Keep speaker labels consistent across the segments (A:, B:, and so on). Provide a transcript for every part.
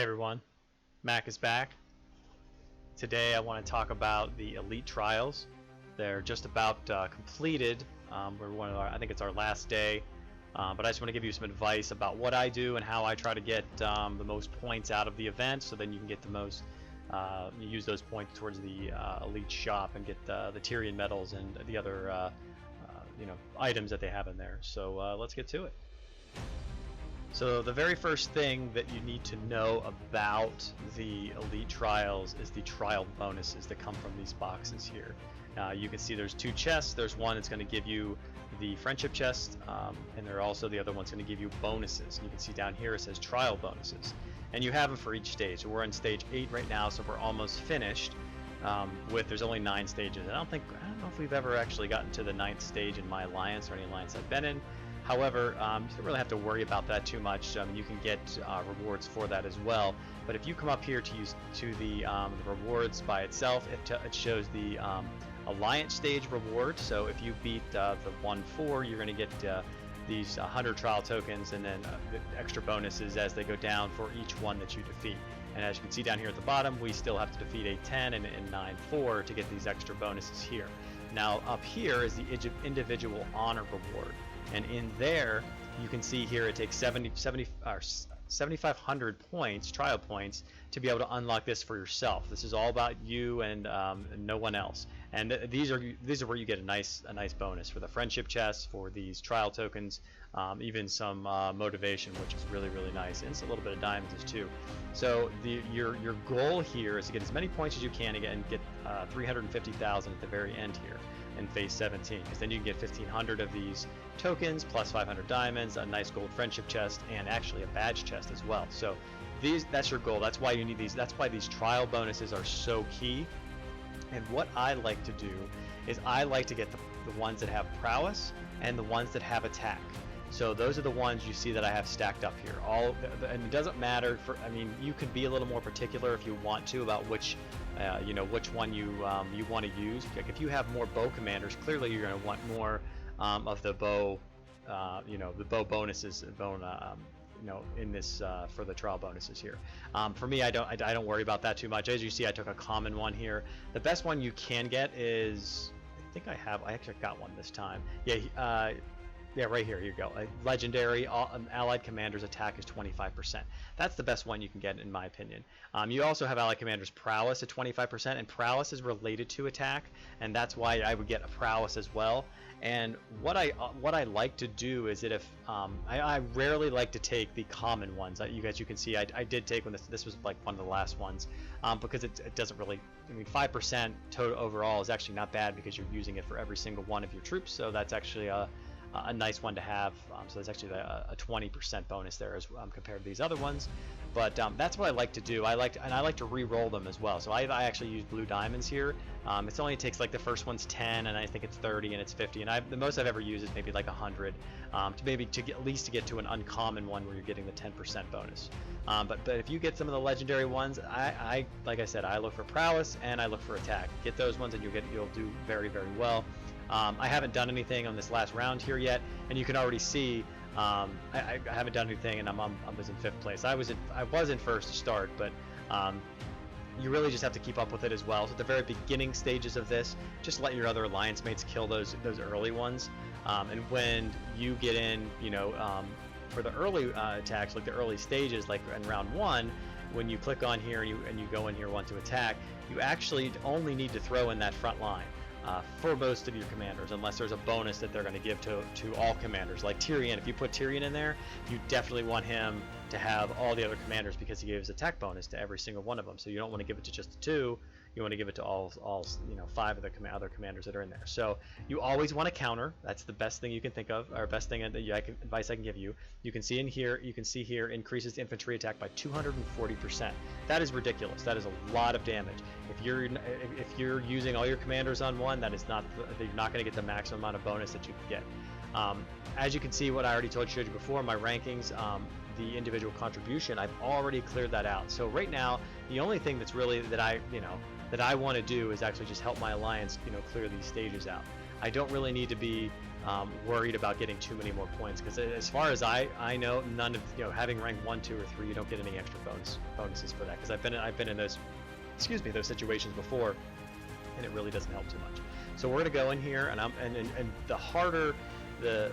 A: Hey everyone, Mac is back. Today I want to talk about the Elite Trials. They're just about completed. I think it's our last day, but I just want to give you some advice about what I do and how I try to get the most points out of the event, so then you can get the most, use those points towards the Elite shop and get the Tyrion Medals and the other items that they have in there. So let's get to it. So the very first thing that you need to know about the Elite Trials is the trial bonuses that come from these boxes here. You can see there's two chests. There's one that's going to give you the friendship chest, and there are also the other one's going to give you bonuses. And you can see down here it says trial bonuses, and you have them for each stage. So we're in stage 8 right now, so we're almost finished. There's only 9 stages. I don't know if we've ever actually gotten to the 9th stage in my alliance or any alliance I've been in. However, you don't really have to worry about that too much. You can get rewards for that as well. But if you come up here to the rewards by itself, it shows the Alliance stage reward. So if you beat the 1-4, you're going to get these 100 trial tokens, and then the extra bonuses as they go down for each one that you defeat. And as you can see down here at the bottom, we still have to defeat a 10 and a 9-4 to get these extra bonuses here. Now up here is the individual honor reward. And in there, you can see here it takes 7,500 points, trial points, to be able to unlock this for yourself. This is all about you and no one else. And these are where you get a nice bonus for the friendship chests, for these trial tokens, even some motivation, which is really nice, and it's a little bit of diamonds too. So your goal here is to get as many points as you can and get 350,000 at the very end here in phase 17, because then you can get 1,500 of these tokens plus 500 diamonds, a nice gold friendship chest, and actually a badge chest as well. So that's your goal. That's why you need these. That's why these trial bonuses are so key. And what I like to do is I like to get the ones that have prowess and the ones that have attack. So those are the ones you see that I have stacked up here. And it doesn't matter you could be a little more particular if you want to about which one you want to use. Like if you have more bow commanders, clearly you're going to want more of the bow, the bow bonuses, in this for the trial bonuses here. For me, I don't worry about that too much. As you see, I took a common one here. The best one you can get is, I actually got one this time. Yeah, right here. Here you go. Legendary allied commander's attack is 25%. That's the best one you can get, in my opinion. You also have allied commander's prowess at 25%, and prowess is related to attack, and that's why I would get a prowess as well. And what I like to do is that if I rarely like to take the common ones. You can see I did take one. This was like one of the last ones, because it doesn't really. 5% total overall is actually not bad because you're using it for every single one of your troops. So that's actually a nice one to have. So there's actually a 20% bonus there as compared to these other ones. But that's what I like to do. I like to re-roll them as well. So I actually use blue diamonds here. It only takes like the first one's 10, and I think it's 30, and it's 50, and the most I've ever used is maybe like 100, at least to get to an uncommon one where you're getting the 10% bonus. But if you get some of the legendary ones, like I said, I look for prowess and I look for attack. Get those ones and you'll do very well. I haven't done anything on this last round here yet, and you can already see I haven't done anything, and I was in 5th place. I was in first to start, but you really just have to keep up with it as well. So at the very beginning stages of this, just let your other alliance mates kill those early ones, and when you get in, for the early attacks, like the early stages, like in round 1. When you click on here and you go in here, want to attack, you actually only need to throw in that front line. For most of your commanders, unless there's a bonus that they're going to give to all commanders. Like Tyrion, if you put Tyrion in there, you definitely want him to have all the other commanders because he gives attack bonus to every single one of them. So you don't want to give it to just the 2. You want to give it to all 5 of the other commanders that are in there. So you always want to counter. That's the best thing you can think of, or best thing advice I can give you. You can see here increases the infantry attack by 240%. That is ridiculous. That is a lot of damage. If you're using all your commanders on one, you're not going to get the maximum amount of bonus that you can get. As you can see, what I already showed you before, my rankings, the individual contribution, I've already cleared that out. So right now, the only thing that's really that I want to do is actually just help my alliance, clear these stages out. I don't really need to be worried about getting too many more points, because as far as I know, none of, you know, having rank 1, 2, or 3, you don't get any extra bonuses for that, because I've been in those, excuse me, those situations before, and it really doesn't help too much. So we're gonna go in here, and the harder the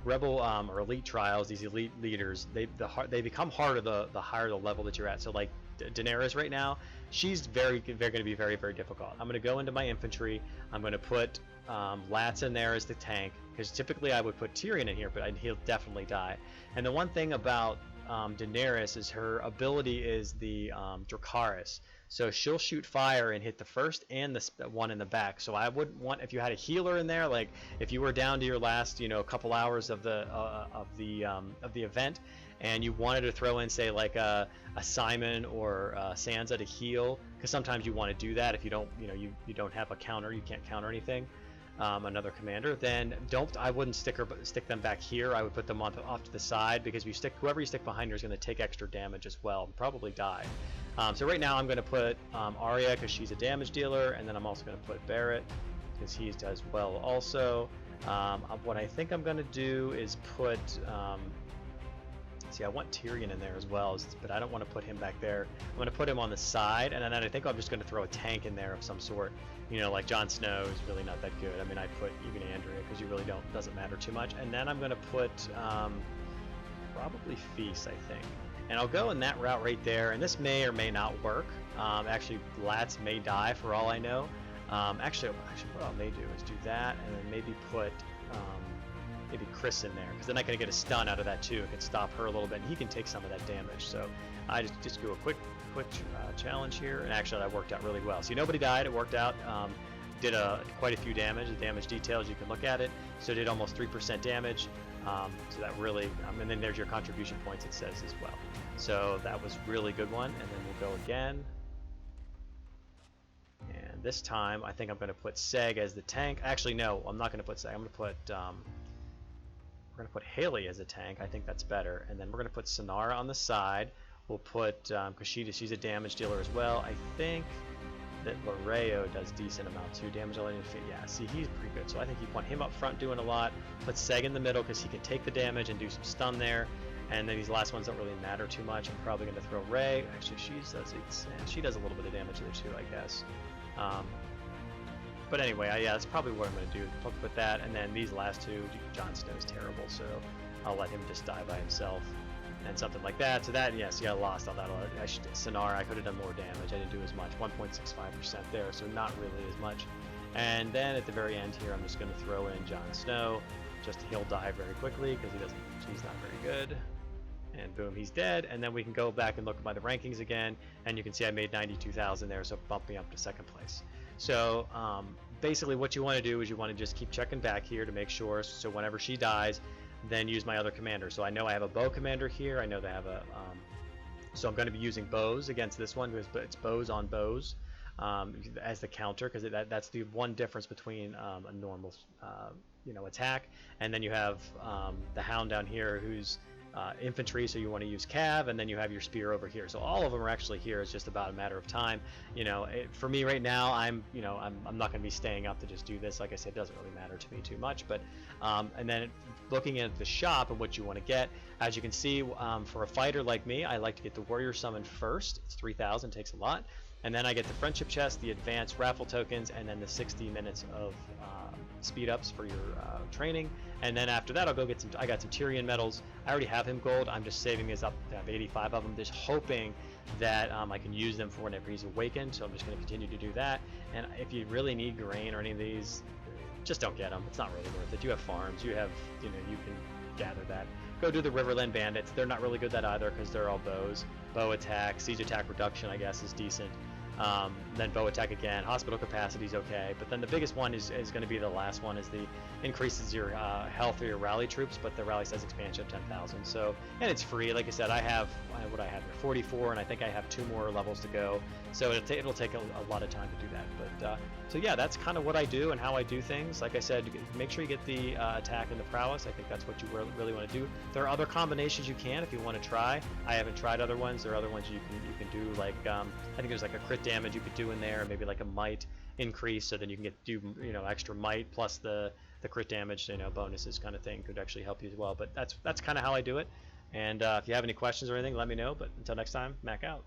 A: rebel or elite trials, these elite leaders, they become harder the higher the level that you're at. So like Daenerys right now, she's they're going to be very, very difficult. I'm going to go into my infantry. I'm going to put Lats in there as the tank, because typically I would put Tyrion in here, but he'll definitely die. And the one thing about Daenerys is her ability is the Dracarys. So she'll shoot fire and hit the first and the one in the back. So I wouldn't want, if you had a healer in there, like if you were down to your last, you know, couple hours of the event, and you wanted to throw in, say, like a Simon or Sansa to heal, because sometimes you want to do that if you don't, you know, you don't have a counter, you can't counter anything. Another commander, then I wouldn't stick them back here. I would put them off to the side, because if you whoever you stick behind her is going to take extra damage as well and probably die. So right now I'm going to put Arya, because she's a damage dealer, and then I'm also going to put Barrett, because he does well also. What I think I'm going to do is put see, I want Tyrion in there as well, but I don't want to put him back there. I'm going to put him on the side, and then I think I'm just going to throw a tank in there of some sort. You know, like Jon Snow is really not that good. I mean, I'd put even Andrea, because you really doesn't matter too much. And then I'm going to put probably Feast, I think. And I'll go in that route right there, and this may or may not work. Actually, Lats may die for all I know. Actually, what I may do is do that, and then maybe put maybe Chris in there, because then I can get a stun out of that too. It can stop her a little bit, and he can take some of that damage. So I just do a quick challenge here, and actually that worked out really well. See, nobody died. It worked out. Did quite a few damage. The damage details, you can look at it. So it did almost 3% damage. So that really, and then there's your contribution points, it says as well. So that was really good one. And then we'll go again. And this time, I think I'm going to put Seg as the tank. Actually, no, I'm not going to put Seg. I'm going to put we're going to put Haley as a tank. I think that's better. And then we're going to put Sonara on the side. We'll put, because she's a damage dealer as well. I think that Loreo does decent amount too. Damage dealing, yeah, see, he's pretty good. So I think you want him up front doing a lot. Put Seg in the middle, because he can take the damage and do some stun there. And then these last ones don't really matter too much. I'm probably going to throw Rey. Actually, she does a little bit of damage there too, I guess. But anyway, yeah, that's probably what I'm going to do. Probably put that, and then these last two, Jon Snow is terrible, so I'll let him just die by himself, and something like that. So that, yeah, see, I lost all that. Sonara, I could have done more damage. I didn't do as much, 1.65% there, so not really as much. And then at the very end here, I'm just going to throw in Jon Snow. Just he'll die very quickly, because he's not very good. And boom, he's dead. And then we can go back and look at the rankings again, and you can see I made 92,000 there, so bump me up to second place. So basically what you want to do is you want to just keep checking back here to make sure, so whenever she dies, then use my other commander. So I know I have a bow commander here. I know they have a so I'm going to be using bows against this one, because it's bows on bows as the counter, because that's the one difference between a normal attack, and then you have the Hound down here, who's infantry, so you want to use cav, and then you have your spear over here. So all of them are actually here. It's just about a matter of time. For me right now, I'm not going to be staying up to just do this. Like I said, it doesn't really matter to me too much. But and then looking at the shop and what you want to get, as you can see, for a fighter like me, I like to get the warrior summon first. It's 3,000, takes a lot, and then I get the friendship chest, the advanced raffle tokens, and then the 60 minutes of speed ups for your training. And then after that, I'll go get I got some Tyrion medals. I already have him gold. I'm just saving his up to have 85 of them, just hoping that I can use them for whenever he's awakened. So I'm just going to continue to do that. And if you really need grain or any of these, just don't get them. It's not really worth it. You have farms. You have, you can gather that. Go do the Riverland Bandits. They're not really good at either, because they're all bows. Bow attack, siege attack reduction, I guess, is decent. Then bow attack again. Hospital capacity is okay, but then the biggest one is going to be the last one, is the increases your health or your rally troops, but the rally size expansion of 10,000. So, and it's free. Like I said, I have what I have here, 44, and I think I have 2 more levels to go. So it'll take a lot of time to do that. But so yeah, that's kind of what I do and how I do things. Like I said, make sure you get the attack and the prowess. I think that's what you really want to do. There are other combinations you can if you want to try. I haven't tried other ones. There are other ones you can do, like I think there's like a crit damage you could do in there, maybe like a might increase, so then you can do extra might plus the crit damage bonuses kind of thing could actually help you as well. But that's kind of how I do it. And if you have any questions or anything, let me know. But until next time, Mac out.